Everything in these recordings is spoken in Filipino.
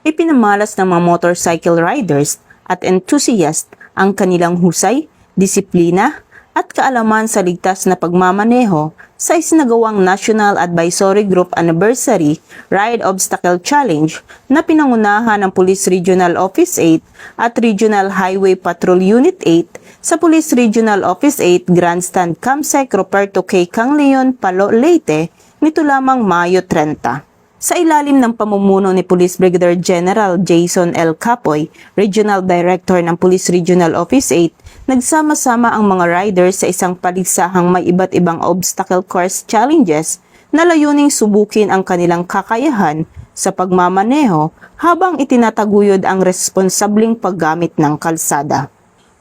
Ipinamalas ng mga motorcycle riders at enthusiast ang kanilang husay, disiplina at kaalaman sa ligtas na pagmamaneho sa isinagawang National Advisory Group Anniversary Ride Obstacle Challenge na pinangunahan ng Police Regional Office 8 at Regional Highway Patrol Unit 8 sa Police Regional Office 8 Grandstand Campsite Roberto K. Cangleon, Palo, Leyte nito lamang Mayo 30. Sa ilalim ng pamumuno ni Police Brigadier General Jason L. Capoy, Regional Director ng Police Regional Office 8, nagsama-sama ang mga riders sa isang paligsahang may iba't ibang obstacle course challenges na layuning subukin ang kanilang kakayahan sa pagmamaneho habang itinataguyod ang responsabling paggamit ng kalsada.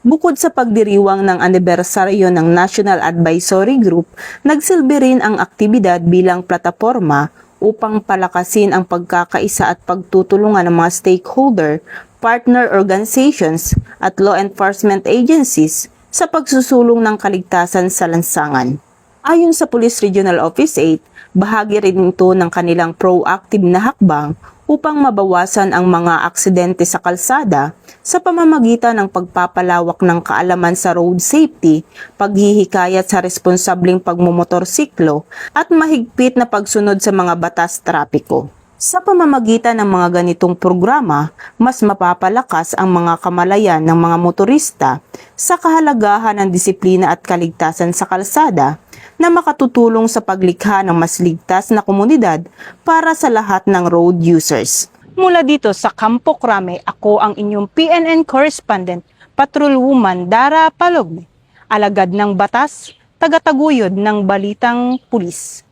Bukod sa pagdiriwang ng anibersaryo ng National Advisory Group, nagsilbi rin ang aktibidad bilang plataporma upang palakasin ang pagkakaisa at pagtutulungan ng mga stakeholder, partner organizations at law enforcement agencies sa pagsusulong ng kaligtasan sa lansangan. Ayon sa Police Regional Office 8, bahagi rin ito ng kanilang proactive na hakbang upang mabawasan ang mga aksidente sa kalsada sa pamamagitan ng pagpapalawak ng kaalaman sa road safety, paghihikayat sa responsableng pagmumotorsiklo at mahigpit na pagsunod sa mga batas trapiko. Sa pamamagitan ng mga ganitong programa, mas mapapalakas ang mga kamalayan ng mga motorista sa kahalagahan ng disiplina at kaligtasan sa kalsada na makatutulong sa paglikha ng mas ligtas na komunidad para sa lahat ng road users. Mula dito sa Campo Crame, ako ang inyong PNN correspondent, Patrolwoman Dara Palogme, alagad ng batas, tagataguyod ng balitang pulis.